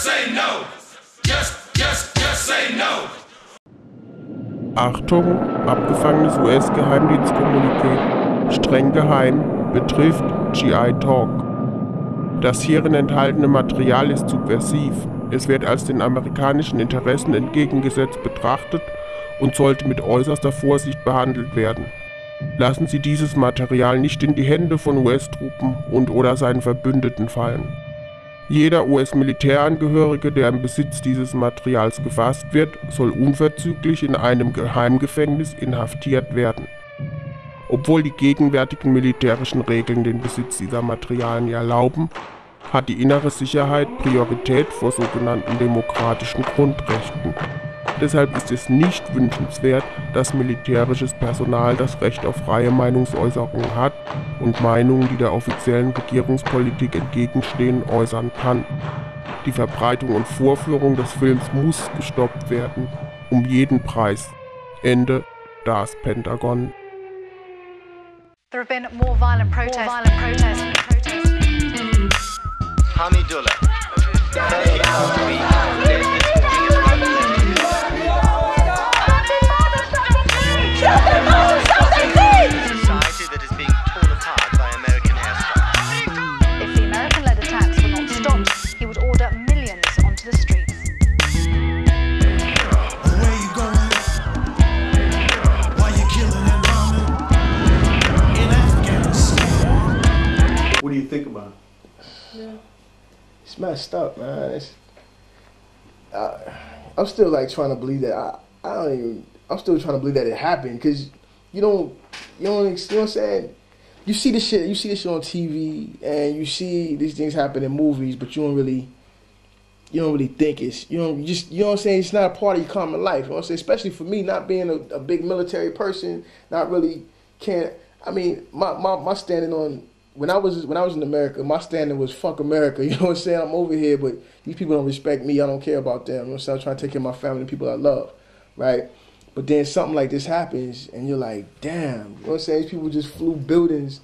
say no. Just say no. Achtung, abgefangenes US-Geheimdienstkommuniqué. Streng geheim, betrifft GI Talk. Das hierin enthaltene Material ist subversiv. Es wird als den amerikanischen Interessen entgegengesetzt betrachtet und sollte mit äußerster Vorsicht behandelt werden. Lassen Sie dieses Material nicht in die Hände von US-Truppen und/oder seinen Verbündeten fallen. Jeder US-Militärangehörige, der im Besitz dieses Materials gefasst wird, soll unverzüglich in einem Geheimgefängnis inhaftiert werden. Obwohl die gegenwärtigen militärischen Regeln den Besitz dieser Materialien erlauben, hat die innere Sicherheit Priorität vor sogenannten demokratischen Grundrechten. Deshalb ist es nicht wünschenswert, dass militärisches Personal das Recht auf freie Meinungsäußerung hat und Meinungen, die der offiziellen Regierungspolitik entgegenstehen, äußern kann. Die Verbreitung und Vorführung des Films muss gestoppt werden, um jeden Preis. Ende, das Pentagon. There have been more violent protests. Hamidullah. Society that is being torn apart by American airstrikes. If the American-led attacks were not stopped, he would order millions onto the streets. Where you going? Why you killing and bombing in Afghanistan? What do you think about it? Yeah. It's messed up, man. I'm still like trying to believe that I'm still trying to believe that it happened, because you know what I'm saying? You see this shit on TV and you see these things happen in movies, but you don't really think it's, you know what I'm saying? It's not a part of your common life. You know what I'm saying? Especially for me, not being a big military person, not really my standing on, when I was in America, my standing was fuck America. You know what I'm saying? I'm over here, but these people don't respect me. I don't care about them. You know what I'm saying? I'm trying to take care of my family and people I love, right? But then something like this happens, and you're like, damn. You know what I'm saying? These people just flew buildings.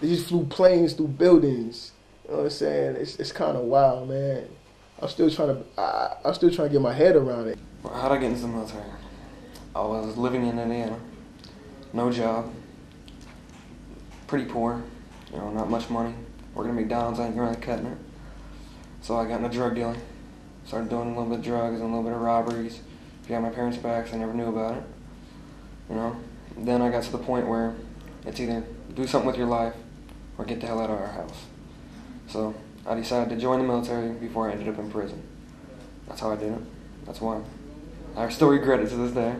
They just flew planes through buildings. You know what I'm saying? It's kind of wild, man. I'm still trying to get my head around it. How'd I get into the military? I was living in Indiana, no job, pretty poor. You know, not much money. Working at McDonald's, I ain't really cutting it. So I got into drug dealing. Started doing a little bit of drugs and a little bit of robberies. Behind my parents' backs, I never knew about it. You know. Then I got to the point where it's either do something with your life or get the hell out of our house. So I decided to join the military before I ended up in prison. That's how I did it. That's why. I still regret it to this day.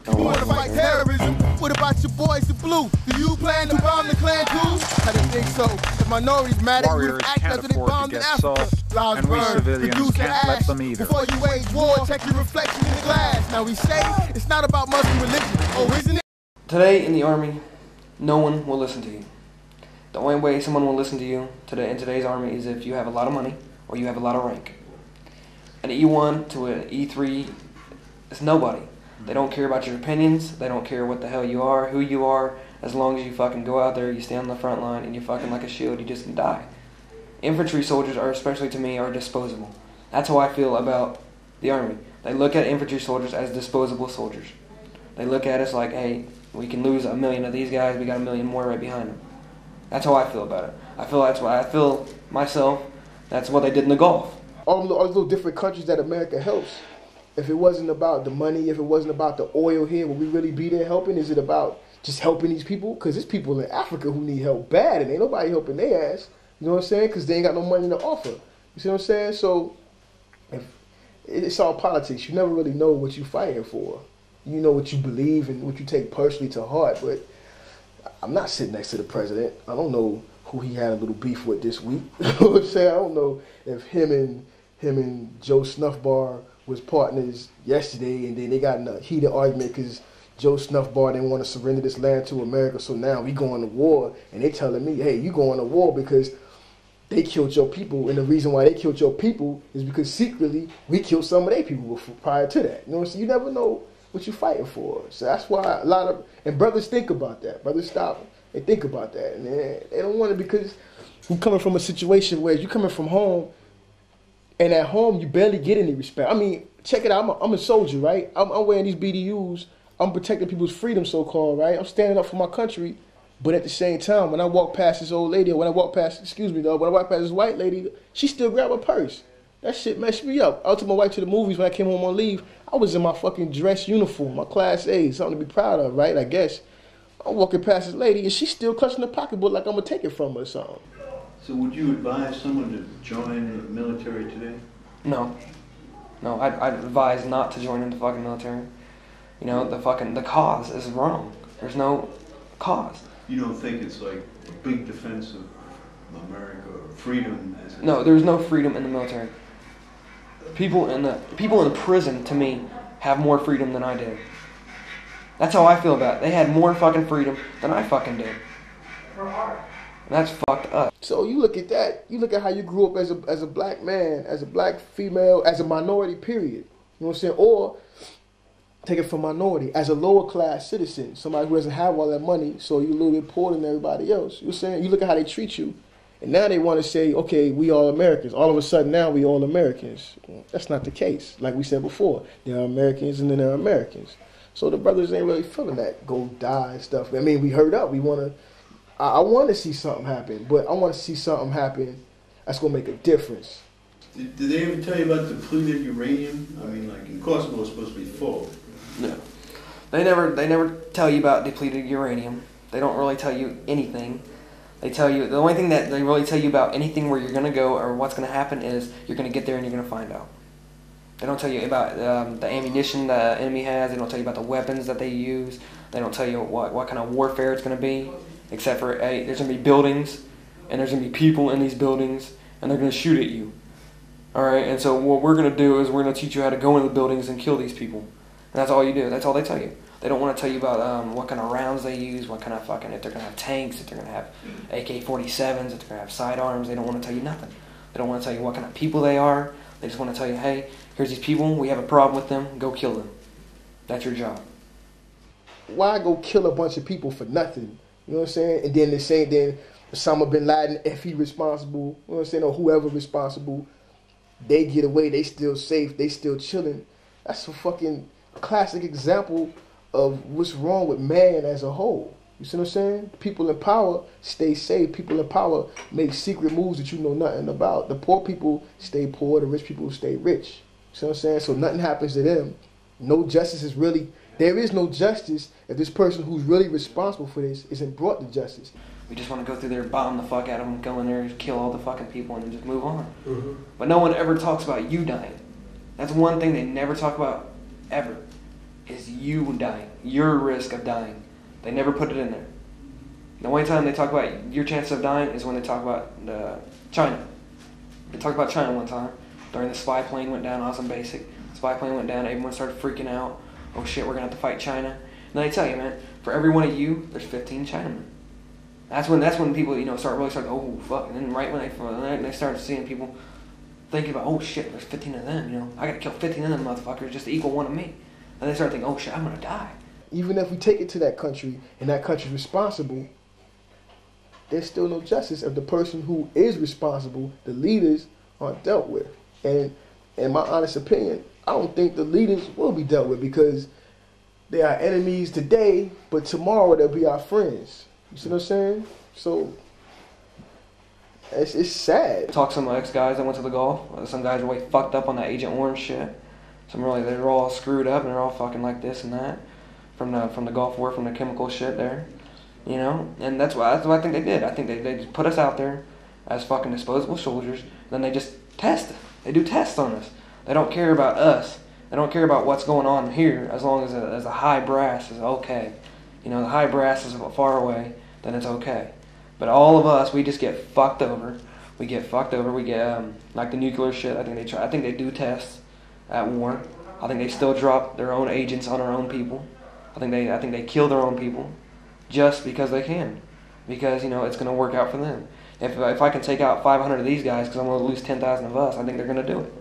What about terrorism? What about your boys in blue? Do you plan to bomb the Klan too? I didn't think so. The minorities matter. Warriors can't afford to get soft, and we civilians can't let them either. Before you wage war, check your reflection in the glass. Now we say it's not about Muslim religion. Oh, isn't it? Today in the Army, no one will listen to you. The only way someone will listen to you today in today's Army is if you have a lot of money or you have a lot of rank. An E1 to an E3 is nobody. They don't care about your opinions. They don't care what the hell you are, who you are. As long as you fucking go out there, you stand on the front line, and you fucking like a shield, you just die. Infantry soldiers are, especially to me, are disposable. That's how I feel about the Army. They look at infantry soldiers as disposable soldiers. They look at us like, hey, we can lose 1 million of these guys, we got 1 million more right behind them. That's how I feel about it. I feel that's why I feel myself, that's what they did in the Gulf. All those little different countries that America helps. If it wasn't about the money, if it wasn't about the oil here, would we really be there helping? Is it about just helping these people? Because there's people in Africa who need help bad, and ain't nobody helping their ass. You know what I'm saying? Because they ain't got no money to offer. You see what I'm saying? So it's all politics. You never really know what you're fighting for. You know what you believe and what you take personally to heart. But I'm not sitting next to the president. I don't know who he had a little beef with this week. You know what I'm saying? I don't know if him and Joe Snuffbar was partners yesterday, and then they got in a heated argument because Joe Snuffbar didn't want to surrender this land to America, so now we going to war, and they telling me, hey, you going to war because they killed your people, and the reason why they killed your people is because secretly we killed some of their people prior to that. You know what I'm saying? You never know what you're fighting for. So that's why and brothers think about that. Brothers stop and think about that, and they don't want it, because you're coming from a situation where you're coming from home, And at home, you barely get any respect. I mean, check it out. I'm a soldier, right? I'm wearing these BDUs. I'm protecting people's freedom, so-called, right? I'm standing up for my country. But at the same time, when I walk past this old lady, or when I walk past this white lady, she still grab her purse. That shit messed me up. I took my wife to the movies when I came home on leave. I was in my fucking dress uniform, my Class A, something to be proud of, right? I guess. I'm walking past this lady, and she's still clutching the pocketbook like I'm going to take it from her or something. So would you advise someone to join the military today? No. No, I'd advise not to join in the fucking military. You know, the cause is wrong. There's no cause. You don't think it's like a big defense of America or freedom? No, there's no freedom in the military. People in the prison, to me, have more freedom than I did. That's how I feel about it. They had more fucking freedom than I fucking did. And that's fucked up. So you look at that. You look at how you grew up as a black man, as a black female, as a minority, period. You know what I'm saying? Or take it from minority, as a lower class citizen, somebody who doesn't have all that money, so you're a little bit poorer than everybody else. You know what I'm saying? You look at how they treat you, and now they want to say, okay, we all Americans. All of a sudden now we all Americans. That's not the case. Like we said before, there are Americans and then there are Americans. So the brothers ain't really feeling that go die and stuff. I mean, we heard up. I want to see something happen, but I want to see something happen that's going to make a difference. Did they ever tell you about depleted uranium? I mean, like in Kosovo, it's supposed to be full. No. They never tell you about depleted uranium. They don't really tell you anything. They tell you, the only thing that they really tell you about anything where you're going to go or what's going to happen is you're going to get there and you're going to find out. They don't tell you about the ammunition the enemy has. They don't tell you about the weapons that they use. They don't tell you what kind of warfare it's going to be, except for, hey, there's going to be buildings, and there's going to be people in these buildings, and they're going to shoot at you. All right, and so what we're going to do is we're going to teach you how to go into the buildings and kill these people. And that's all you do. That's all they tell you. They don't want to tell you about what kind of rounds they use, what kind of fucking, if they're going to have tanks, if they're going to have AK-47s, if they're going to have sidearms. They don't want to tell you nothing. They don't want to tell you what kind of people they are. They just want to tell you, hey, here's these people, we have a problem with them, go kill them. That's your job. Why go kill a bunch of people for nothing? You know what I'm saying? And then then Osama bin Laden, if he responsible, you know what I'm saying, or whoever responsible, they get away, they still safe, they still chilling. That's a fucking classic example of what's wrong with man as a whole. You see what I'm saying? People in power stay safe. People in power make secret moves that you know nothing about. The poor people stay poor. The rich people stay rich. You see what I'm saying? So nothing happens to them. No justice is really... There is no justice if this person who's really responsible for this isn't brought to justice. We just want to go through there, bomb the fuck out of them, go in there, kill all the fucking people, and then just move on. Mm-hmm. But no one ever talks about you dying. That's one thing they never talk about, ever, is you dying. Your risk of dying. They never put it in there. The only time they talk about your chance of dying is when they talk about China. They talked about China one time. During the spy plane went down, awesome basic. The spy plane went down, everyone started freaking out. Oh shit, we're going to have to fight China. And then they tell you, man, for every one of you, there's 15 Chinamen. That's when people, start oh fuck. And then right when they start seeing people thinking about, oh shit, there's 15 of them, I got to kill 15 of them motherfuckers just to equal one of me. And they start thinking, oh shit, I'm going to die. Even if we take it to that country and that country's responsible, there's still no justice if the person who is responsible, the leaders, aren't dealt with. And in my honest opinion, I don't think the leaders will be dealt with because they are enemies today, but tomorrow they'll be our friends. You see what I'm saying? So it's sad. I talked to some ex-guys that went to the Gulf. Some guys are way fucked up on that Agent Orange shit. They're all screwed up and they're all fucking like this and that. From the Gulf War, from the chemical shit there, and that's what I think they did. I think they just put us out there as fucking disposable soldiers. Then they just test. They do tests on us. They don't care about us. They don't care about what's going on here as long as the high brass is okay. The high brass is far away, then it's okay. But all of us, we just get fucked over. We get fucked over. We get like the nuclear shit. I think they do tests at war. I think they still drop their own agents on our own people. I think they kill their own people just because they can, because it's going to work out for them. If I can take out 500 of these guys because I'm going to lose 10,000 of us, I think they're going to do it.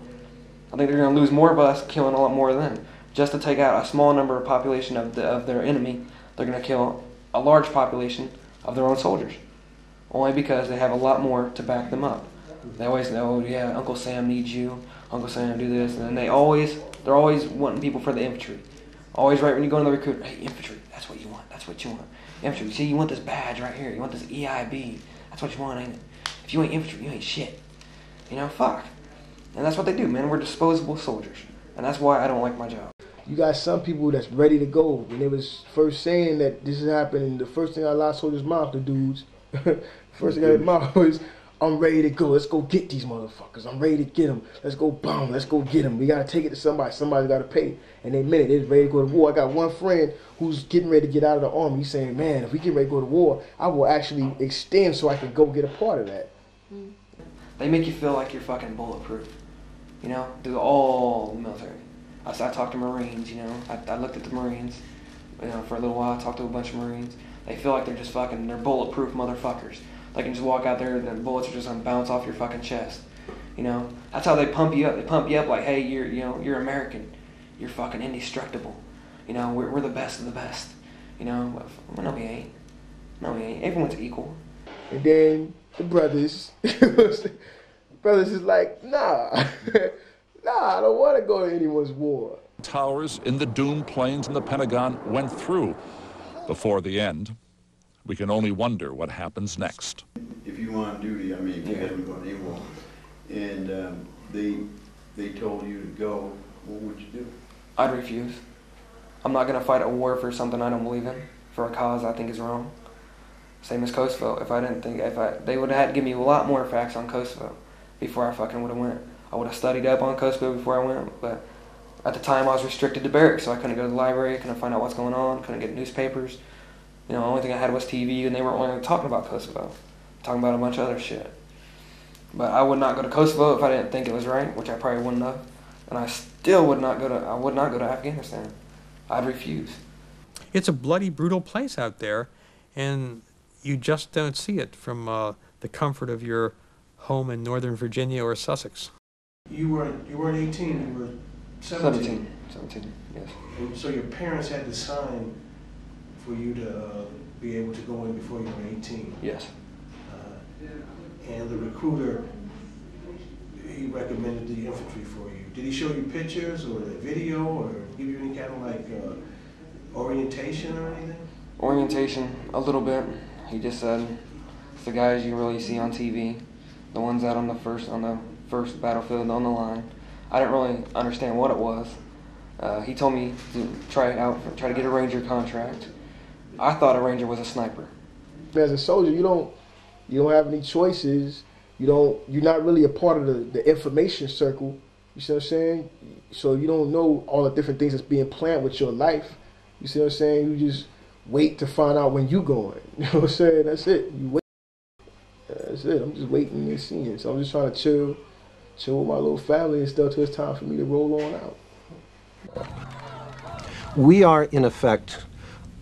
I think they're going to lose more of us, killing a lot more of them, just to take out a small number of population of their enemy. They're going to kill a large population of their own soldiers, only because they have a lot more to back them up. They always know, oh, yeah, Uncle Sam needs you. Uncle Sam do this, and then they're always wanting people for the infantry. Always right when you go to the recruit, hey, infantry, that's what you want. That's what you want. Infantry, see, you want this badge right here. You want this EIB. That's what you want, ain't it? If you ain't infantry, you ain't shit. You know, fuck. And that's what they do, man. We're disposable soldiers, and that's why I don't like my job. You got some people that's ready to go. When they was first saying that this is happening, the first thing out of our soldiers' mouth, the dudes, first thing out of their mouth was, I'm ready to go. Let's go get these motherfuckers. I'm ready to get them. Let's go bomb. Let's go get them. We got to take it to somebody. Somebody's got to pay. And they meant it. They're ready to go to war. I got one friend who's getting ready to get out of the army. He's saying, man, if we get ready to go to war, I will actually extend so I can go get a part of that. They make you feel like you're fucking bulletproof. You know, through all the military. I talked to Marines, you know. I looked at the Marines, you know, for a little while. I talked to a bunch of Marines. They feel like they're just fucking, they're bulletproof motherfuckers. They can just walk out there and the bullets are just gonna bounce off your fucking chest. You know, that's how they pump you up. They pump you up like, hey, you're American. You're fucking indestructible. You know, we're the best of the best. You know, well, no, we ain't. No, we ain't. Everyone's equal. And then the brothers, brothers is like, nah, nah, I don't want to go to anyone's war. Towers in the doomed planes in the Pentagon went through before the end. We can only wonder what happens next. If you were on duty, I mean, if you hadn't gone AWOL, and they told you to go, what would you do? I'd refuse. I'm not gonna fight a war for something I don't believe in, for a cause I think is wrong. Same as Kosovo. They would have had to give me a lot more facts on Kosovo before I fucking would have went. I would have studied up on Kosovo before I went, but at the time I was restricted to barracks, so I couldn't go to the library, couldn't find out what's going on, couldn't get newspapers. You know, the only thing I had was TV, and they weren't only talking about Kosovo, talking about a bunch of other shit. But I would not go to Kosovo if I didn't think it was right, which I probably wouldn't have. And I still would not go to Afghanistan. I'd refuse. It's a bloody, brutal place out there, and you just don't see it from the comfort of your home in Northern Virginia or Sussex. You weren't 18, you were 17. 17, yes. And so your parents had to sign for you to be able to go in before you were 18. Yes. And the recruiter, he recommended the infantry for you. Did he show you pictures or a video or give you any kind of like orientation or anything? Orientation, a little bit. He just said, it's the guys you really see on TV, the ones out on the first battlefield on the line. I didn't really understand what it was. He told me to try it out, try to get a Ranger contract. I thought a Ranger was a sniper. As a soldier, you don't have any choices. You're not really a part of the information circle. You see what I'm saying? So you don't know all the different things that's being planned with your life. You see what I'm saying? You just wait to find out when you going. You know what I'm saying? That's it. You wait. That's it. I'm just waiting and seeing. So I'm just trying to chill with my little family and stuff till it's time for me to roll on out. We are, in effect,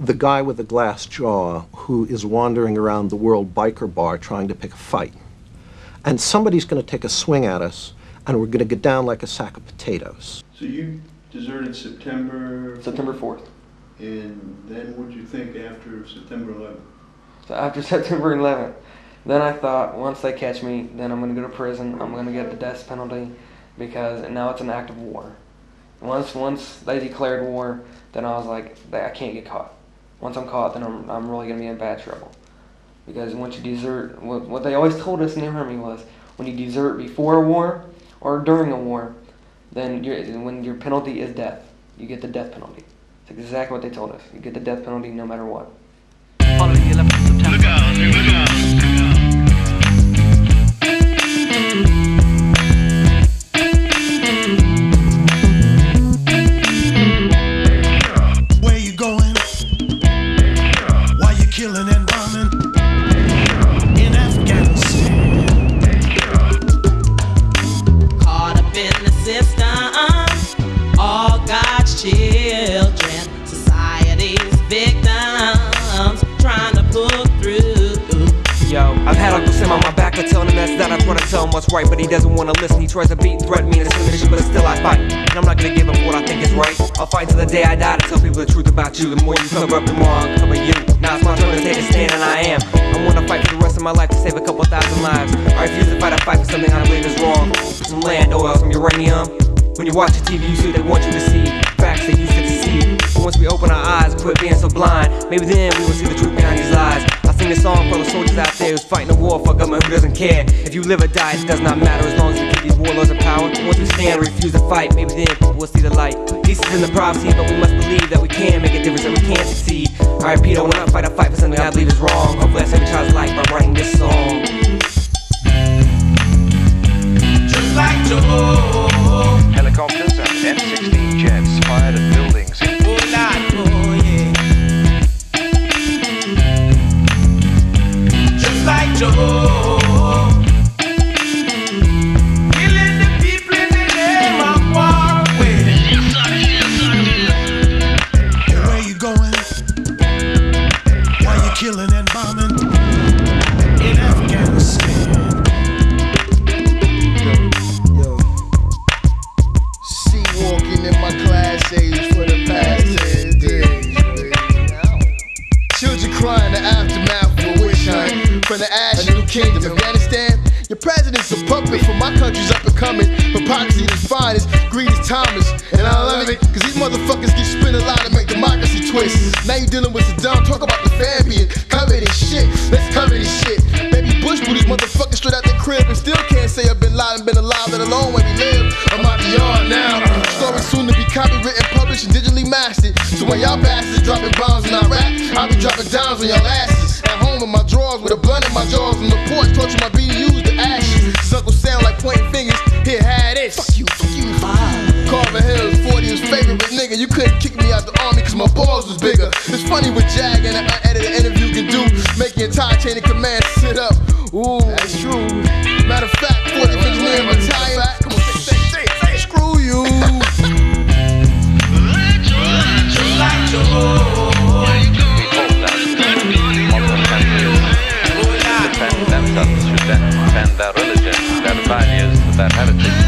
the guy with the glass jaw who is wandering around the World Biker Bar trying to pick a fight. And somebody's going to take a swing at us, and we're going to get down like a sack of potatoes. So you deserted September 4th. And then what did you think after September 11th? So after September 11th, then I thought, once they catch me, then I'm going to go to prison. I'm going to get the death penalty because now it's an act of war. Once they declared war, then I was like, I can't get caught. Once I'm caught, then I'm really going to be in bad trouble. Because once you desert, what they always told us in the Army was, when you desert before a war or during a war, then when your penalty is death, you get the death penalty. It's exactly what they told us. You get the death penalty no matter what. On the 11th of September. Look out, look out. Where you going? Why you killing and bombing in Afghanistan? Caught up in the system, all God's children, society's victims, trying to pull through. Yo, I've had Uncle Sam on my back for telling him that I try to tell him what's right, but he doesn't want to listen. He tries to beat and threaten me in a mission, but still I fight. And I'm not gonna give up what I think is right. I'll fight till the day I die to tell people the truth about you. The more you cover up, the more I'll cover you. Now it's my turn to take a stand, and I am. I wanna fight for the rest of my life to save a couple thousand lives. I refuse to fight a fight for something I believe is wrong. Some land oil, some uranium. When you watch the TV, you see what they want you to see. Facts they use to deceive. But once we open our eyes and quit being so blind, maybe then we will see the truth behind these lies. I sing this song for the soldiers out there who's fighting a war for a government who doesn't care. If you live or die, it does not matter as long as we keep these warlords in power. Once we stand and refuse to fight, maybe then people will see the light. Peace is in the prophecy, but we must believe that we can make a difference and we can succeed. I repeat, I will not fight a fight for something I believe is wrong. Hopefully I save a child's life by writing this song. Just like Joe. Helicopters and F-16 jets fired at buildings. Just like Joe. Killing the people in the name of war. Where you going? Why you killing and bombing in Afghanistan? Walking in my class age for the past 10 days, baby. Children crying the aftermath of a witch hunt. From the ash of New Kingdom, Afghanistan. Your president's a puppet for my country's up and coming. Hypocrisy is finest, greed is Thomas. And I love it, cause these motherfuckers get spin a lot to make democracy twist. Now you dealing with Saddam, talk about the Fabian. Cover this shit, let's cover this shit. Baby Bush blew these motherfuckers straight out their crib and still can't say I've been alive, been alive, let alone when we live. I'm out the yard now. Story soon to be copywritten, published, and digitally mastered. So when y'all bastards dropping bombs in Iraq, I'll be dropping dimes on y'all asses. At home in my drawers with a blunt in my jaws from the porch, torture my BUs to ashes. Cause Uncle sound like pointing fingers, here, had this. Fuck you, Carver Hills, 40 is favorite nigga. You couldn't kick me out the army cause my balls was bigger. It's funny what Jag and an unedited interview can do. Make your entire chain of command sit up. Ooh, that's true. Matter of fact, 40th engineer retired. Come on, say, screw you. Defend themselves should then defend their religion, their values, their heritage.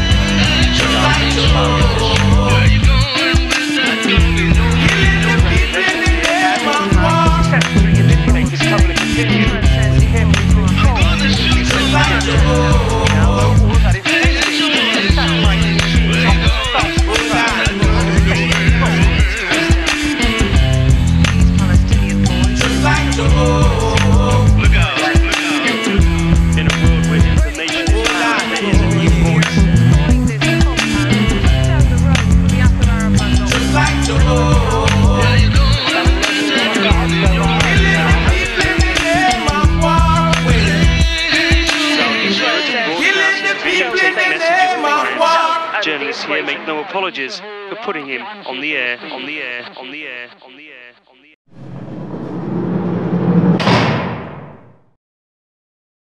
Journalists here make no apologies for putting him on the air, on the air, on the air, on the air, on the air.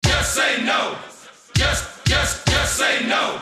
Just say no. Just say no.